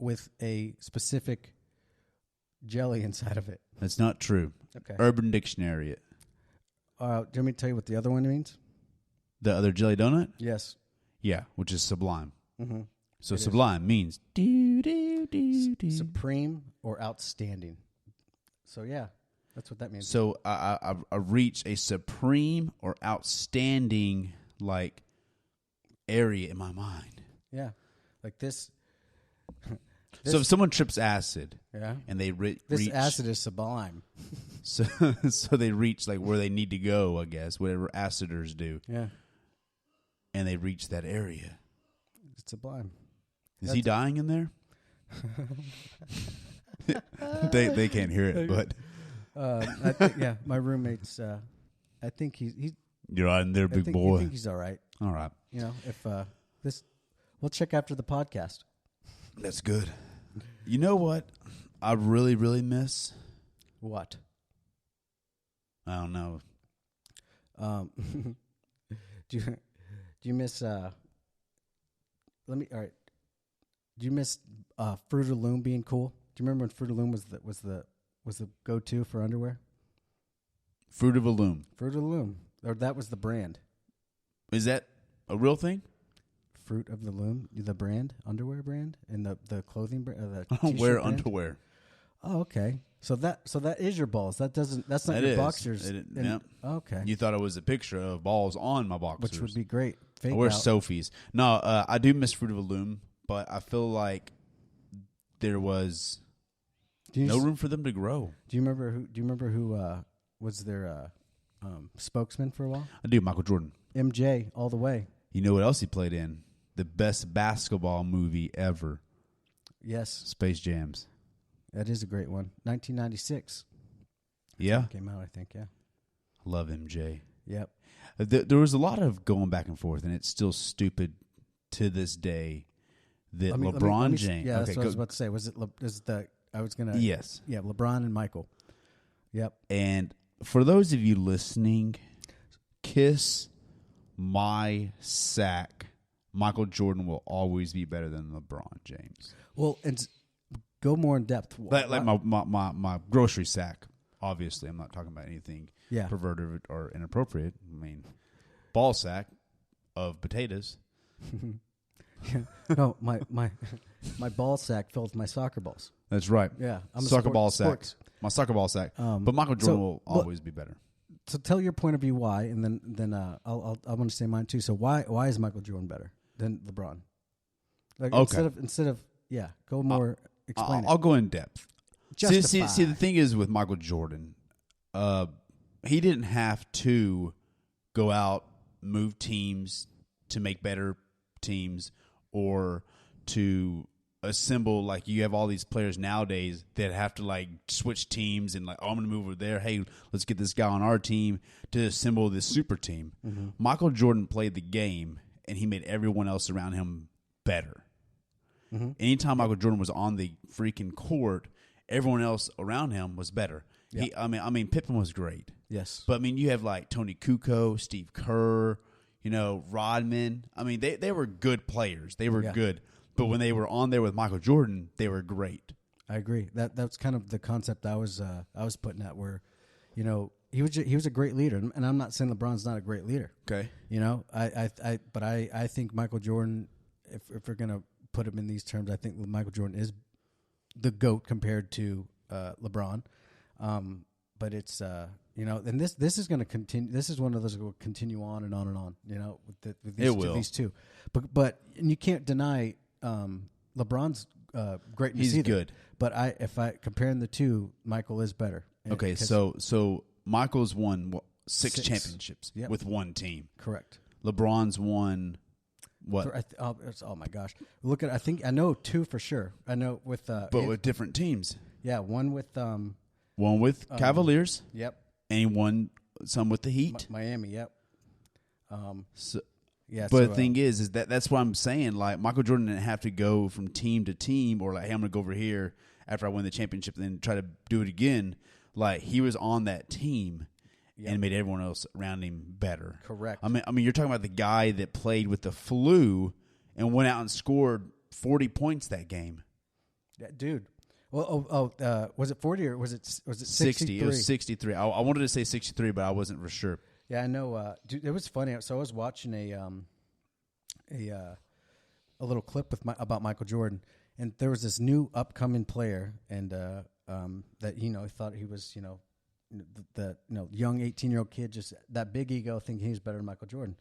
with a specific jelly inside of it. That's not true. Okay. Urban Dictionary it. Do you want me to tell you what the other one means? The other jelly donut? Yes. Yeah, which is sublime. Mm-hmm. So sublime means supreme or outstanding. So yeah, that's what that means. So I reach a supreme or outstanding like area in my mind. Yeah, like this. So if someone trips acid, yeah, and they reach this acid is sublime. So they reach like where they need to go, I guess, whatever aciders do. Yeah, and they reach that area. It's sublime. Is he dying in there? they can't hear it, but yeah, my roommate's. I think he's. You're in there, big boy. I think he's all right. All right. You know, if this, we'll check after the podcast. That's good. You know what? I really, really miss. What? I don't know. Do you miss? All right. Do you miss Fruit of the Loom being cool? Do you remember when Fruit of the Loom was the go-to for underwear? Fruit of the Loom. Fruit of the Loom, or that was the brand. Is that a real thing? Fruit of the Loom, the brand, underwear brand, and the clothing brand. I don't wear underwear. Oh, okay. So that is your balls. That's not that your is. boxers. Yep. Okay. You thought it was a picture of balls on my boxers, Which would be great. I wear Sophie's. No, I do miss Fruit of the Loom, but I feel like there was no room for them to grow. Do you remember who was their spokesman for a while? I do. Michael Jordan. MJ all the way. You know what else he played in? The best basketball movie ever. Yes. Space Jams. That is a great one. 1996. Yeah. Came out, I think, yeah. Love MJ. Yep. There was a lot of going back and forth, and it's still stupid to this day that LeBron James. Yeah, that's what I was about to say. Yes. Yeah, LeBron and Michael. Yep. And for those of you listening, kiss my sack. Michael Jordan will always be better than LeBron James. Well, and go more in depth. Like my grocery sack. Obviously, I'm not talking about anything perverted or inappropriate. I mean, ball sack of potatoes. Yeah. No, my ball sack filled with my soccer balls. That's right. Yeah, I'm soccer ball sack. My soccer ball sack. But Michael Jordan will always be better. So tell your point of view why, and then I want to say mine too. So why is Michael Jordan better than LeBron? Like okay. Instead of go more. Explain. I'll go in depth. Justify. See, the thing is with Michael Jordan, he didn't have to go out, move teams to make better teams, or to assemble, like you have all these players nowadays that have to like switch teams and like, oh, I'm going to move over there. Hey, let's get this guy on our team to assemble this super team. Mm-hmm. Michael Jordan played the game, and he made everyone else around him better. Mm-hmm. Anytime Michael Jordan was on the freaking court, everyone else around him was better. Yep. I mean, Pippen was great. Yes. But, I mean, you have like Tony Kukoc, Steve Kerr, Rodman. I mean, they were good players. They were good. But when they were on there with Michael Jordan, they were great. I agree. That's kind of the concept I was putting at, where, he was a great leader, and I'm not saying LeBron's not a great leader. Okay. But I think Michael Jordan, if we're gonna put him in these terms, I think Michael Jordan is the GOAT compared to LeBron. But it's and this is going to continue. This is one of those that will continue on and on and on. With these two. But you can't deny LeBron's greatness. He's either. good. But if I comparing the two, Michael is better. Okay, so Michael's won six championships with one team. Correct. LeBron's won. What? Oh my gosh! Look at. I know two for sure. I know with. But with different teams. Yeah, one with. One with Cavaliers. Yep. And he won some with the Heat. Miami. Yep. The thing is that's what I'm saying. Like Michael Jordan didn't have to go from team to team, or like, hey, I'm gonna go over here after I win the championship, and then try to do it again. Like he was on that team. Yep. And made everyone else around him better. Correct. I mean, you're talking about the guy that played with the flu and went out and scored 40 points that game. Yeah, dude. Well, was it 40 or was it 60. It was 63. I wanted to say 63, but I wasn't for sure. Yeah, I know. Dude, it was funny. So I was watching a little clip about Michael Jordan, and there was this new upcoming player, and that thought he was the young 18-year-old kid, just that big ego, thinking he's better than Michael Jordan.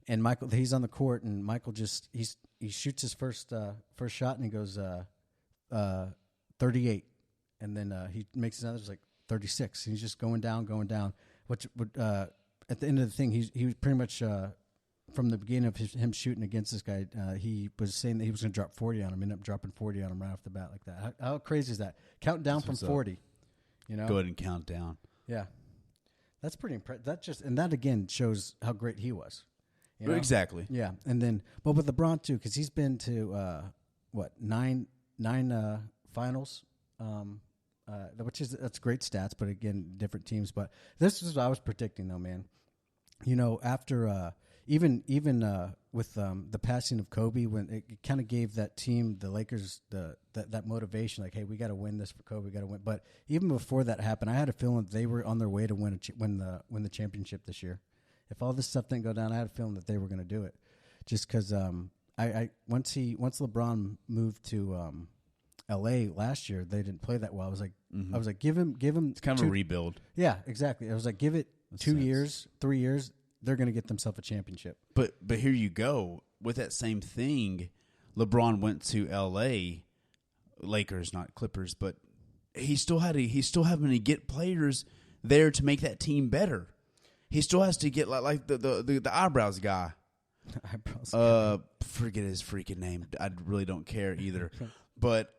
And Michael, he's on the court, and Michael he shoots his first shot, and he goes 38, and then he makes another like 36. And he's just going down. Which would at the end of the thing, he was pretty much from the beginning of him shooting against this guy, he was saying that he was going to drop 40 on him. Ended up dropping 40 on him right off the bat like that. How crazy is that? Count down from 40. Go ahead and count down. Yeah, that's pretty impressive. That again shows how great he was. Exactly. Yeah, and then but with LeBron too, because he's been to nine finals, that's great stats. But again, different teams. But this is what I was predicting though, man. After even with the passing of Kobe, when it kind of gave that team, the Lakers, that motivation, like, hey, we got to win this for Kobe, we got to win. But even before that happened, I had a feeling that they were on their way to win the championship this year. If all this stuff didn't go down, I had a feeling that they were going to do it, just because once LeBron moved to L.A. last year, they didn't play that well. I was like, give him. It's kind of a rebuild. Yeah, exactly. I was like, give it 2 years, 3 years. They're going to get themselves a championship. But here you go with that same thing. LeBron went to L.A. Lakers, not Clippers, but he still having to get players there to make that team better. He still has to get like the eyebrows guy. Forget his freaking name. I really don't care either. But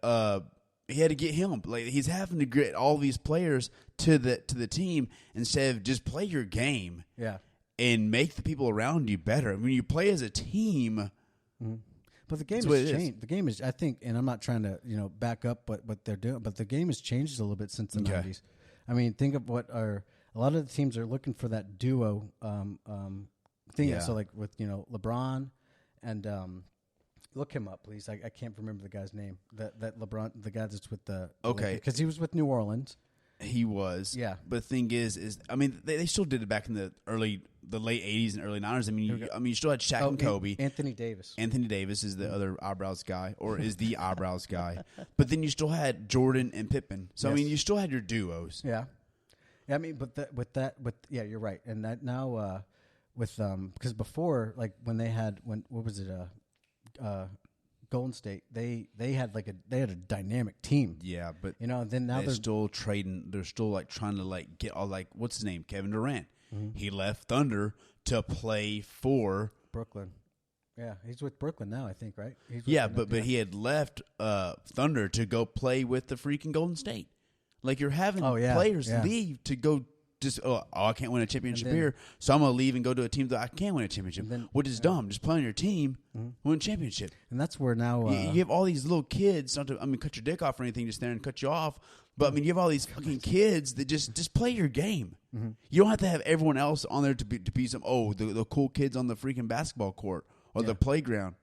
he had to get him. Like, he's having to get all these players to the team instead of just play your game. Yeah. And make the people around you better. When you play as a team, but the game has changed. The game is, I think, and I'm not trying to back up what they're doing, but the game has changed a little bit since the 90s. I mean, think of a lot of the teams are looking for that duo thing. Yeah. So like with LeBron and look him up, please. I can't remember the guy's name. That LeBron, the guy that's with the because he was with New Orleans. He was. Yeah. But the thing is I mean, they still did it back in the late 80s and early 90s. I mean, you still had Shaq and Kobe. Anthony Davis. Anthony Davis is the other eyebrows guy, or is the eyebrows guy. But then you still had Jordan and Pippen. So, yes. I mean, you still had your duos. Yeah. Yeah, I mean, but yeah, you're right. And that now because before, like what was it? Golden State, they had a dynamic team. Yeah, but then now they're still trading. They're still like trying to like get all like what's his name, Kevin Durant. Mm-hmm. He left Thunder to play for Brooklyn. Yeah, he's with Brooklyn now, I think, right? But he had left Thunder to go play with the freaking Golden State. Like, you're having players leave to go. Just I can't win a championship here, so I'm gonna leave and go to a team that I can win a championship. Which is dumb. Just play on your team, win a championship. And that's where now you have all these little kids. Not to, cut your dick off or anything, just there and cut you off. But I mean, you have all these fucking kids that just play your game. Mm-hmm. You don't have to have everyone else on there to be some the cool kids on the freaking basketball court or the playground.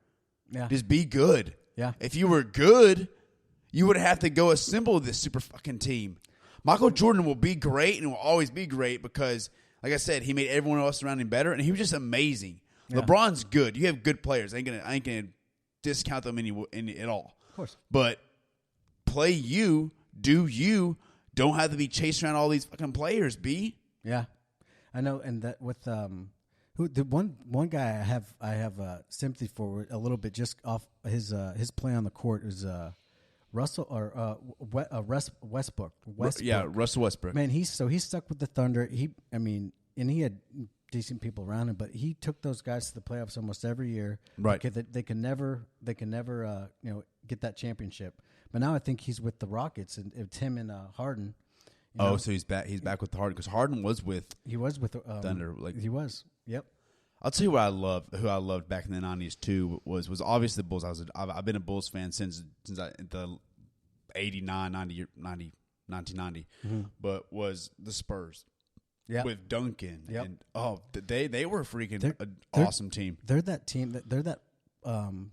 Yeah, just be good. Yeah, if you were good, you would have to go assemble this super fucking team. Michael Jordan will be great and will always be great because, like I said, he made everyone else around him better, and he was just amazing. Yeah. LeBron's good. You have good players. I ain't gonna discount them any at all. Of course. But play you, do you. Don't have to be chasing around all these fucking players, B. Yeah, I know. And that with the one guy I have sympathy for a little bit just off his play on the court is Russell or Westbrook. Yeah, Russell Westbrook. Man, he's stuck with the Thunder. He had decent people around him, but he took those guys to the playoffs almost every year. Right. They can never get that championship. But now I think he's with the Rockets, and it's him and Harden. So he's back. He's back with the Harden because Harden was with. He was with Thunder. He was. Yep. I'll tell you what who I loved back in the 90s too was obviously the Bulls. I've been a Bulls fan since the 89, 90, 1990, but was the Spurs. Yeah. With Duncan. Yep. And they were freaking an awesome team. They're that team. They're that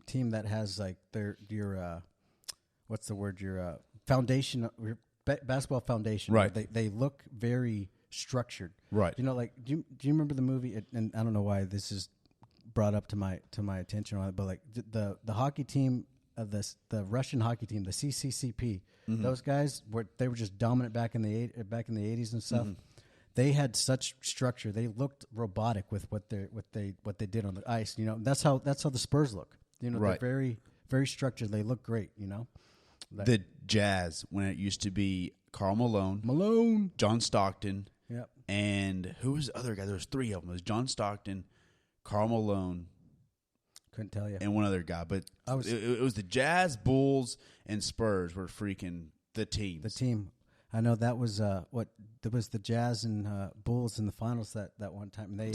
team that has like what's the word? Your foundation, your basketball foundation. Right. They look very structured. Right. You know, like do you remember the movie? And I don't know why this is brought up to my attention on it, but like the hockey team of the Russian hockey team, the CCCP. Those guys were just dominant back in the 80s and stuff. They had such structure. They looked robotic with what they did on the ice. You know, that's how the Spurs look. You know, Right. they're very, very structured. They look great. You know, The Jazz, when it used to be Karl Malone, John Stockton, Yep. and who was the other guy? There was three of them. It was John Stockton, Karl Malone, Couldn't tell you. and one other guy. But it was the Jazz, Bulls, and Spurs were freaking the teams. The team. I know that was there was the Jazz and Bulls in the finals that one time. And they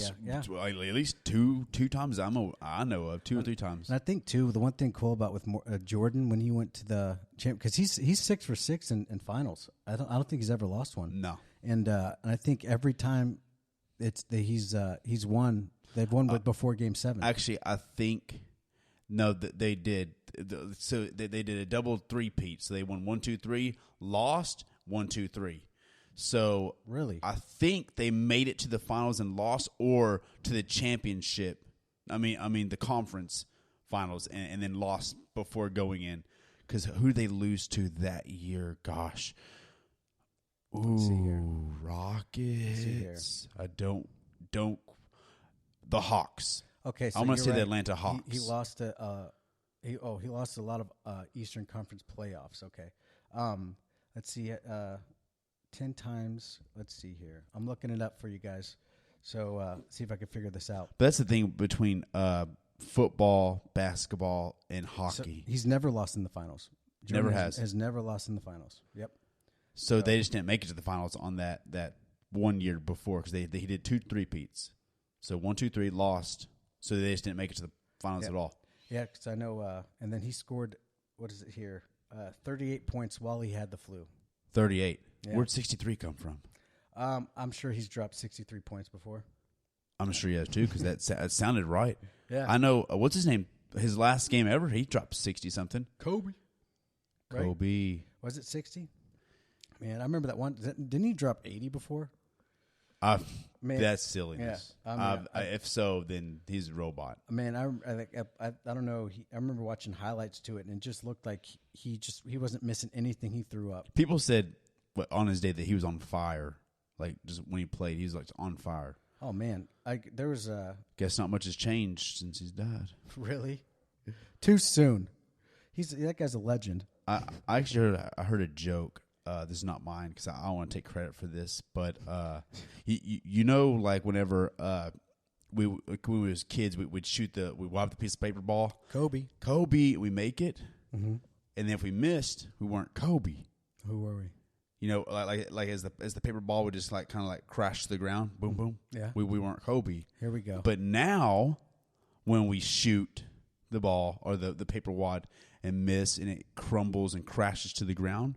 Well, at least two times I know of, 2 or 3 times. And I think too the one thing cool about with Jordan when he went to the champ, because he's 6 for 6 in finals. I don't think he's ever lost one. No. And I think every time he's won, they've won before Game 7. Actually, I think that they did. So they did a double three-peat. So they won 1, 2, 3, lost 1, 2, 3. So Really? I think they made it to the finals and lost, or to the championship. I mean the conference finals, and then lost before going in. Because who did they lose to that year? Gosh. Ooh, Rockets. I don't. The Hawks. Okay, so I'm going to you're say right. the Atlanta Hawks. He lost he lost a lot of Eastern Conference playoffs. Okay, let's see, 10 times. Let's see here. I'm looking it up for you guys. So see if I can figure this out. But that's the thing between football, basketball, and hockey. So he's never lost in the finals. Never Jordan has. Has never lost in the finals. Yep. So they just didn't make it to the finals on that 1 year before, because he did 2 three-peats. So 1, 2, 3 lost. So they just didn't make it to the finals at all. Yeah, because I know. And then he scored. What is it here? 38 points while he had the flu. 38. Yeah. Where'd 63 come from? I'm sure he's dropped 63 points before. I'm sure he has too, because that sounded right. Yeah. I know. What's his name? His last game ever, he dropped 60-something. Kobe. Right? Kobe. Was it 60? Man, I remember that one. Didn't he drop 80 before? Man, That's silliness. Yeah, if so, then he's a robot. Man, I don't know. I remember watching highlights to it, and it just looked like he wasn't missing anything he threw up. People said on his day that he was on fire. Like, just when he played, he's like on fire. Oh man, there was a Guess not much has changed since he's died. really too soon. That guy's a legend. I actually heard a joke. This is not mine, because I don't want to take credit for this, but you know, like whenever when we was kids, we'd wipe the piece of paper ball. Kobe, we make it, and then if we missed, we weren't Kobe. Who were we? You know, like as the paper ball would just like kind of like crash to the ground, boom, boom. Yeah, we weren't Kobe. Here we go. But now, when we shoot the ball or the paper wad and miss, and it crumbles and crashes to the ground,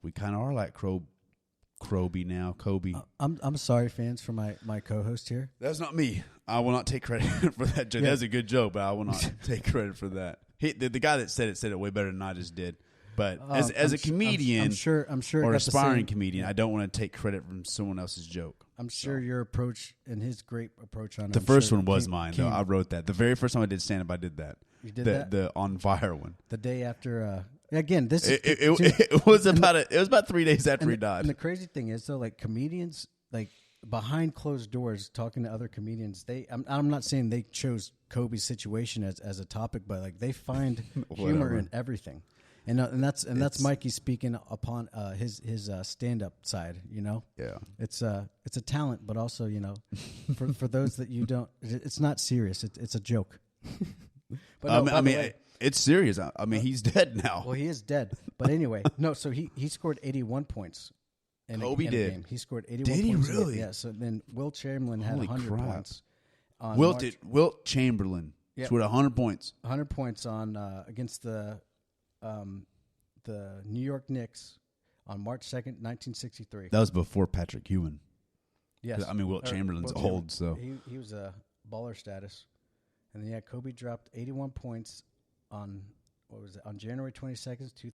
we kind of are like Kobe now. Kobe. I'm sorry, fans, for my co-host here. That's not me. I will not take credit for that joke. Yeah. That's a good joke, but I will not take credit for that. The guy that said it way better than I just did. But as a comedian, I'm sure, or it got aspiring comedian, I don't want to take credit from someone else's joke. I'm sure your approach and his great approach on it. The I'm first sure one was mine, though. I wrote that. The very first time I did stand-up, I did that. You did that? The on fire one. The day after. Again, this it was about 3 days after he died. And the crazy thing is, though, like comedians, like behind closed doors, talking to other comedians, I'm not saying they chose Kobe's situation as a topic, but like they find humor in everything. And that's Mikey speaking upon his stand up side. You know, yeah, it's a talent, but also, you know, for those that you don't, it's not serious. It's a joke. But no, it's serious. I mean, he's dead now. Well, he is dead. But anyway, no. So he scored 81 points. Kobe in did. A game. He scored 81 did points. Did he really? Yeah. So then Will Chamberlain had Holy 100 crap. points. Wilt Chamberlain scored 100 points. 100 points on against the New York Knicks on March 2nd, 1963. That was before Patrick Ewing. Yes. I mean, Wilt Chamberlain's old, so he was a baller status. And then Kobe dropped 81 points on January 22nd,